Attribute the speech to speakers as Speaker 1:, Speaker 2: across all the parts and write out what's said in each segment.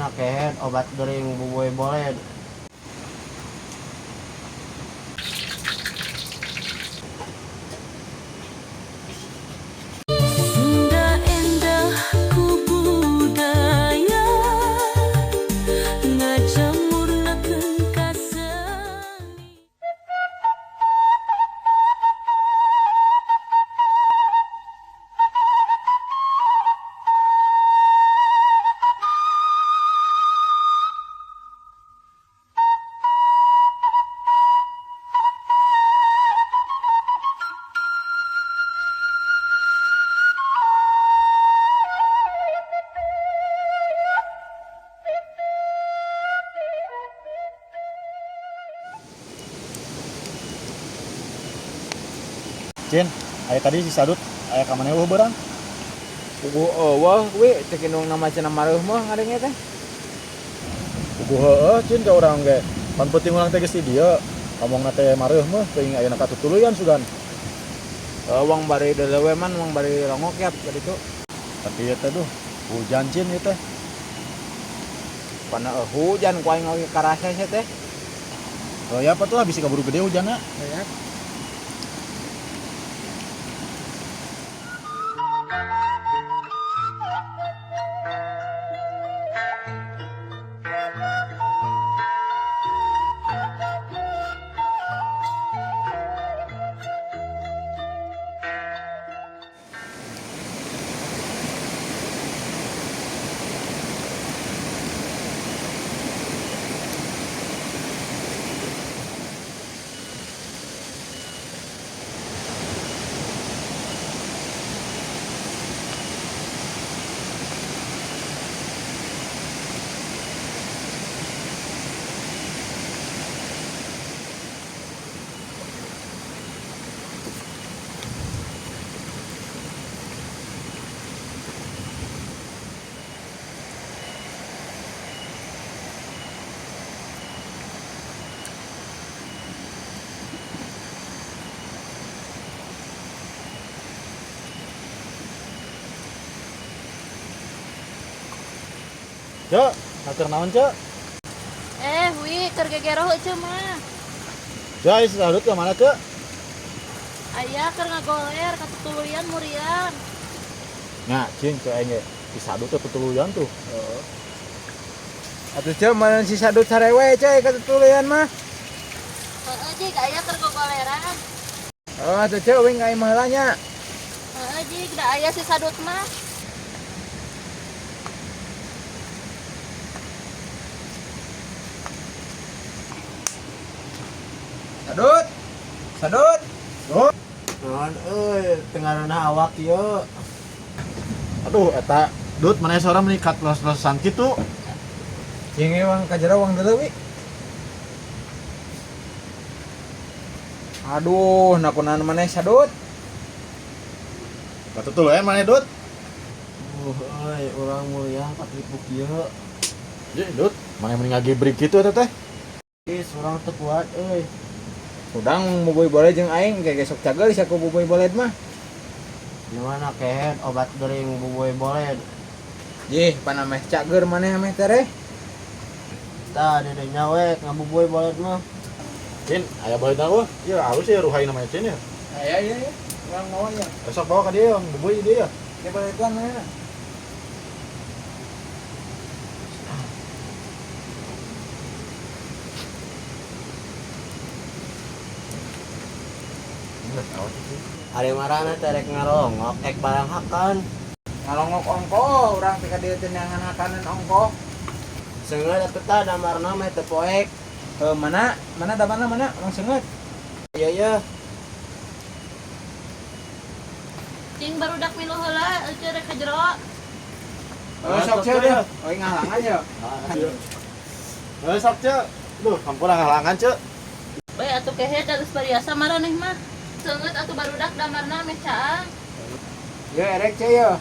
Speaker 1: Gimana kehet obat gering buboy boleh.
Speaker 2: Sunda endah ku budaya ngajamurnakeun ka seni.
Speaker 3: Cin, aya tadi si Sadut, aya ka maneh eueuh beurang.
Speaker 4: Ugu eueuh we cek indung nama cenah mareuh mah ngadenge teh.
Speaker 3: Ugu heueuh Cin ka urang ge. Pan penting urang teh geus di dieu. Omongna teh mareuh mah teuing ayeuna katutuluyan sugan.
Speaker 4: Wang bari delewe man wang bari rongok ya kitu.
Speaker 3: Tapi ieu teh duh, hujan Cin ieu teh.
Speaker 4: Pana hujan ku aing oge karasa sia teh.
Speaker 3: Oh ya apa tuh habis kaburu gede hujanna.
Speaker 4: Ya.
Speaker 3: Cek, atur naon cek?
Speaker 5: Wi, keur gegero heuh mah.
Speaker 3: Cek, aya si Sadut ke mana cek?
Speaker 5: Aya keur ngagoler katutuluyan murian.
Speaker 3: Nah, Cin, cek aing ge. Si Sadut teh tutuluyan tuh.
Speaker 4: Atuh ceu mana si Sadut sarewe cai katutuluyan mah.
Speaker 5: Heeh jig aya keur gogoleran.
Speaker 4: Oh atuh ceu wing ka imah heula nya.
Speaker 5: Heeh jig da aya si Sadut mah.
Speaker 4: Sadut. Sadut.
Speaker 1: Naon euy, tengarana awak ieu.
Speaker 3: Aduh, eta Dut maneh sora menikat los-losan kitu.
Speaker 4: Cing wang ka jero wang deulewi. Aduh, nakunan maneh Sadut.
Speaker 3: Katutuluyan maneh Dut.
Speaker 1: Euy, urang mulia katripuk ieu.
Speaker 3: Jadi Dut, maneh mending ngagibrik kitu eta teh.
Speaker 1: Is urang teu kuat euy.
Speaker 4: Udang buboy boleh jeung aing kayak gesok cagel saku buboy boleh mah.
Speaker 1: Gimana kehet obat gering buboy boleh.
Speaker 4: Jih, panameh cager maneh ameh teh reh.
Speaker 1: Tah dedenya we ngabuboy boleh mah.
Speaker 3: Cin, aya boleh tahu? Iya, harus ya ruhai namanya Cin ya.
Speaker 4: Iya. Urang mau ya.
Speaker 3: Besok bawa ke dia yang bubui dia.
Speaker 4: Dia boleh tuan mana?
Speaker 1: Ari marana teh rek ngarongok ek barang hakan.
Speaker 4: Ngalongok ongko, urang pika dieu teh neangan hakanan ongko.
Speaker 1: Seungeut atuh tah damarna mah teu poek.
Speaker 4: Mana damarna mana? Urang seungeut.
Speaker 1: Iya.
Speaker 5: Cing barudak milu heula eueuh rek ka jero.
Speaker 4: Sok ceu deh. Oh, ngalangan ya.
Speaker 3: Sok cek. Duh, hampura ngalangan cek.
Speaker 5: We atuh kehet geus bariasa maraneh mah. Seungeut atuh barudak damarna meh caang.
Speaker 4: Ye erek ceu ya.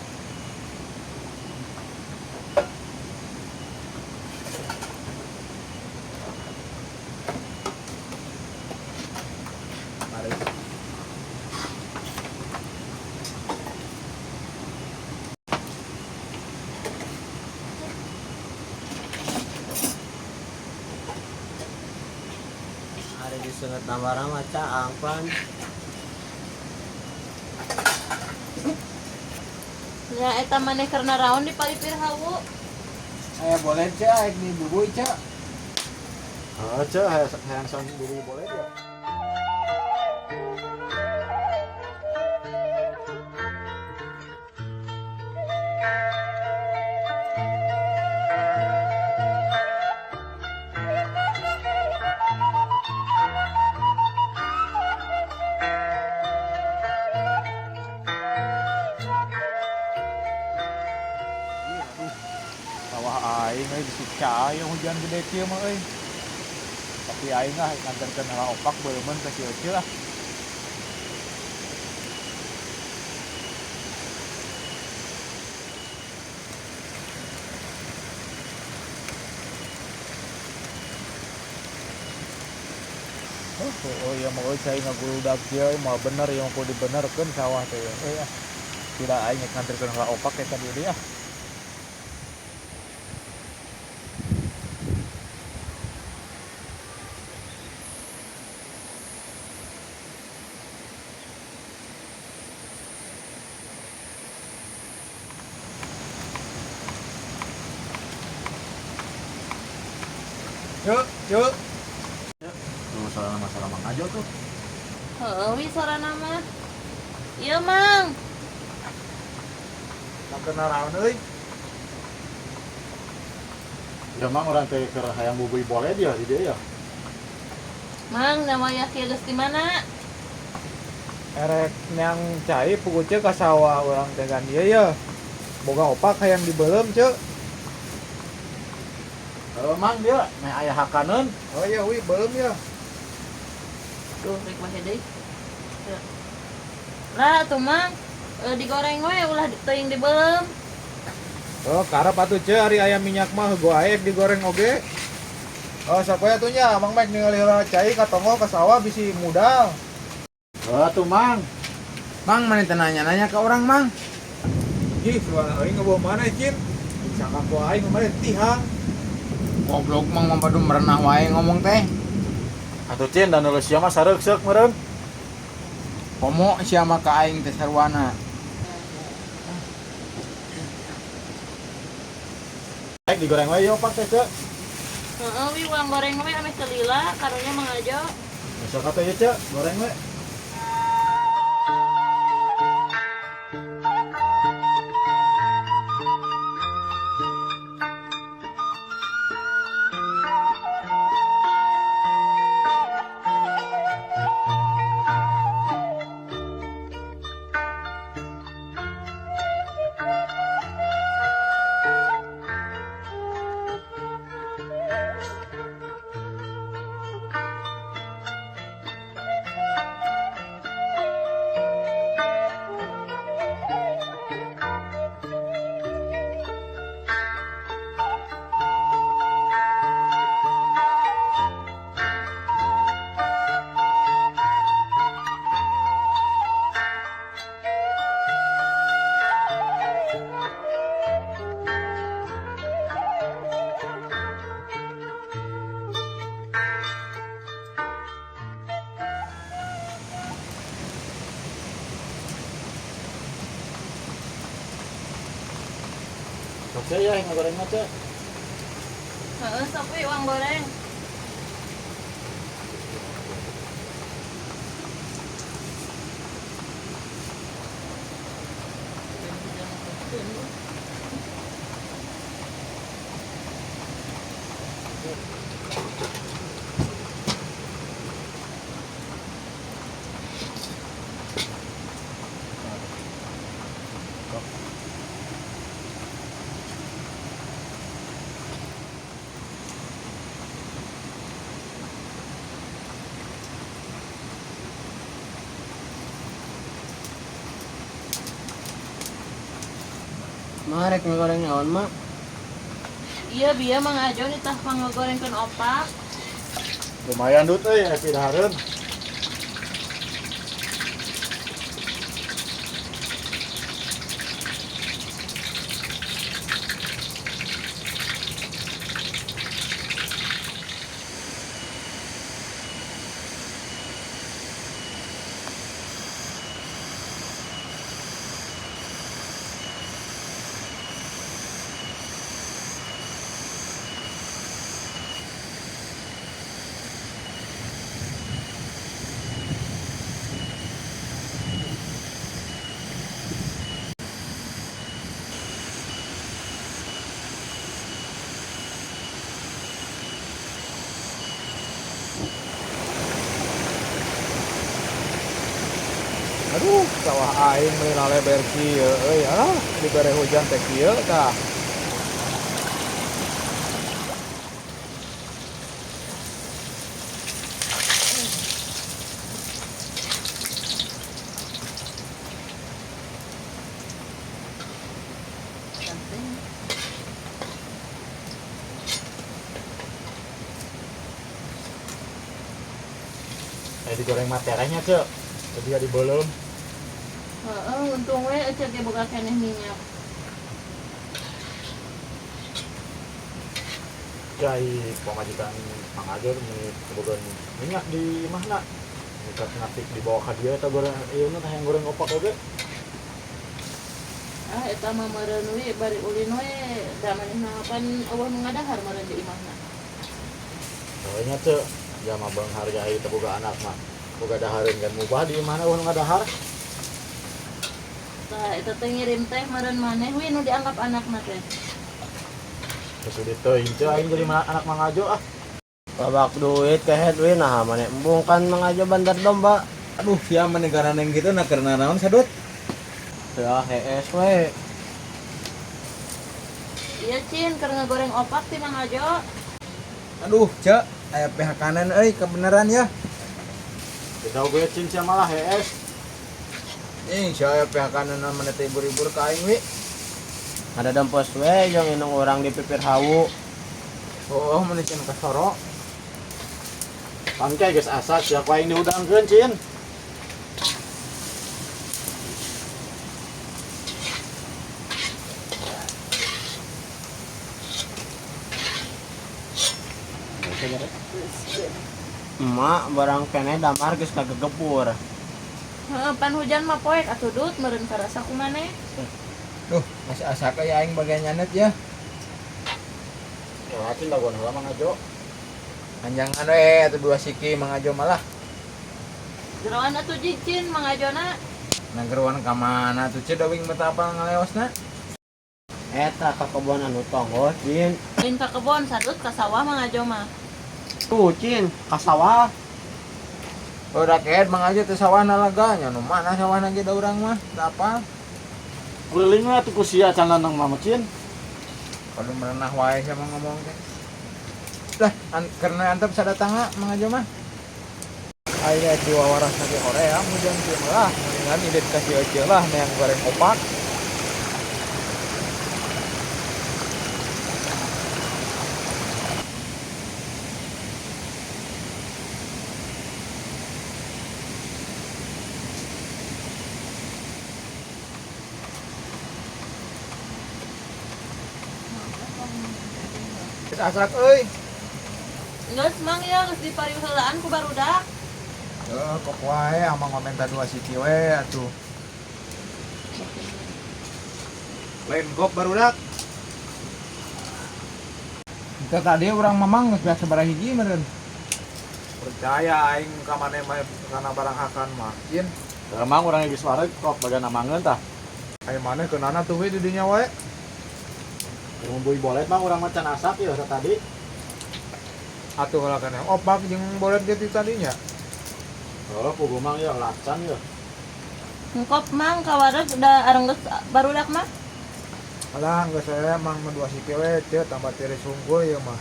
Speaker 1: Sengat nambarna mah caang pan.
Speaker 5: Ya eta maneh karena raon di palipir hawu.
Speaker 4: Aya boleh cak ek di bubuy cak.
Speaker 3: Cek hayang sang dulu boleh ya.
Speaker 4: Sawah aing euy disiksa aya hujan gede kieu mah euy. Tapi aing ah nganterkeun heula opak beureumeuh ka kieu ah. Oh iya mau saya ngagurudak kieu mah bener yang kudu dibenerkeun sawah teh euy ah. Tidak aing nganterkeun heula opak eta dieu ah. Yuk.
Speaker 3: Tuh soal masalah Mang Ajo tuh.
Speaker 5: Heeh, wi sorana mah. Iya, Mang.
Speaker 3: Sampai naraon euy. Ya Mang orang teh keur hayang bubuy boleh dia di dia ya.
Speaker 5: Mang, namanya kieu geus di mana?
Speaker 4: Erek yang cai puguceu ka sawah urang teh kan ieu ya. Boga opak hayang dibeuleum ceu.
Speaker 3: Mang dia meh aya hakaneun.
Speaker 4: Oh iya wi beuleum ya.
Speaker 5: Tuh, rek mah deui. Lah, tuh Mang. Digoreng we ulah teuing dibeuleum.
Speaker 4: Oh karep atuh ceu ari aya minyak mah heugo aek digoreng oge. Oh sapoe atuh nya Mang Mek ningali heula cai ka tonggo ka sawah bisi modal.
Speaker 3: Tuh Mang.
Speaker 4: Mang mana teh nanya-nanya ke orang Mang. Ih, suara aing ngabawa mana Cim? Sangka ku aing kemarin tihang. Goblok Mang mapadu merenah wae ngomong teh.
Speaker 3: Atuh Cin dan nu sia mah sareuk-seuk meureun.
Speaker 4: Komo sia mah ka aing teh sarwana.
Speaker 3: Baik digoreng wae yo Pak teh Cek.
Speaker 5: Heeh, wi uang goreng we ame selila karunya Mang Ajo.
Speaker 3: Bisa kata ya Cek, goreng we. Sok saya yang goreng mah Cek.
Speaker 5: Heeh, sok we uang goreng.
Speaker 1: Mah rek ngagoreng naon mah?
Speaker 5: Iya, bieu Mang Ajo nitah pangagorengkeun opak.
Speaker 3: Lumayan dut euy aya pidahareun.
Speaker 4: Sawah aing meuli laleber kieu euy, alah dibere hujan teh kieu tah.
Speaker 3: Digoreng materinya cek jadi di belum
Speaker 5: Untung we ecek ge boga keneh minyak.
Speaker 3: jai pemajikan Mang Ajo nih kebutuhan minyak di mana dekat ngapik di bawah ka dia eta goreng ieu teh yang goreng opak oge
Speaker 5: Eta mah meureun we bari ulin we da manehna pan eueuh nu ngadahar meureun di imahna.
Speaker 3: soalnya cek ya mah bang hargai teu boga anak mah boga dahareun kan mubah di mana nu ngadahar
Speaker 5: Tah eta teh ngirim teh meureun maneh we nu dianggap anakna teh.
Speaker 3: terus udah teuing cek aing jadi anak Mang Ajo ah
Speaker 1: Babak duit ke head we nah mana embung kan mengajo bandar domba.
Speaker 4: Aduh, sia menegara neng gitu na karena naon sadut?
Speaker 1: Ya hees we.
Speaker 5: Iya Cin, keur ngagoreng opak ti Mang Ajo.
Speaker 4: Aduh, Cek, aya pihak kanan euy kebenaran ya.
Speaker 3: beda gue cincin malah hees
Speaker 4: Saya pihak kanan mana teh ibur-ibur ka aing we.
Speaker 1: Ada dempos we yang inung orang di pipir hawu.
Speaker 4: Oh, mana cin kasoro.
Speaker 3: pangkai geus asa siapa aing diudangkeun cin
Speaker 1: Emak barang kene damar geus kagegepur.
Speaker 5: Pan hujan mah poek atuh dut meureun karasa ku maneh.
Speaker 4: Duh, masih asa kayak aing bagian nyanet ya.
Speaker 3: ya cin lawan heula Mang Ajo
Speaker 4: Panjangan we atuh dua siki mangajo malah.
Speaker 5: Jeroan atuh Cin Mang Ajona.
Speaker 4: Nanggeruan ka mana tuh Cek dawing betapa ngaleosna?
Speaker 1: Eta ka kebon anu tonggo cin.
Speaker 5: Lain ka kebon sadut ka sawah Mang Ajo mah.
Speaker 1: Tuh cin ka sawah.
Speaker 4: Udah keet mangajo teh sawahna laganya, nu mana sawahna ge da urang mah? Da apa?
Speaker 3: keliling we atuh ku sia can nang mama cin
Speaker 4: Kalau merenah wae sama ngomong teh. Lah, karena antep sadatanga mangajo mah. Aya jiwa waras lagi Korea, hujan kieu lah, mendingan idet kasih aja lah yang goreng opak. Asak euy.
Speaker 5: Geus Mang ya geus dipariu heulaan ku barudak.
Speaker 4: Kok wae amang komentar dua siki we atuh. Lain gop barudak. Kita tadi orang mamang geus biasa barang hiji meureun. Percaya aing ka maneh mah kana barang akan mah. Cin,
Speaker 3: emang orang geus wareg kok bagan amangeun tah
Speaker 4: aya maneh keunana tuh we di dinya wae.
Speaker 3: ngumbui bolet mah urang macan asap ya tadi
Speaker 4: Atuh lah kana opak jeung bolet gitu tadinya.
Speaker 3: kalau pugu mang ya lacan ya
Speaker 5: Engkop Mang kawareg da areng geus barudak mah.
Speaker 4: Alah geus saya mang mah dua siki we teu tambah tiris unggul ieu mah.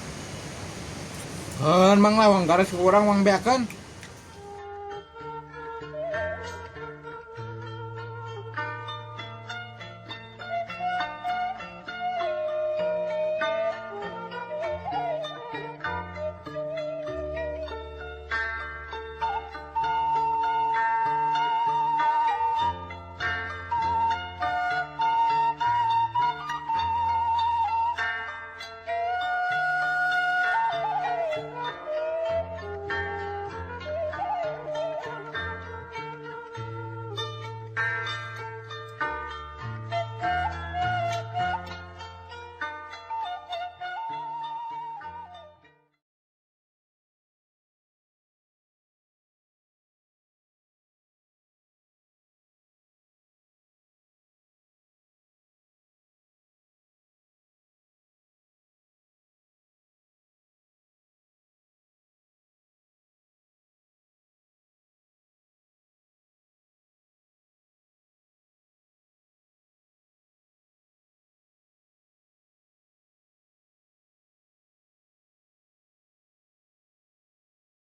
Speaker 4: Heun mang lawang garis kurang mang beakeun.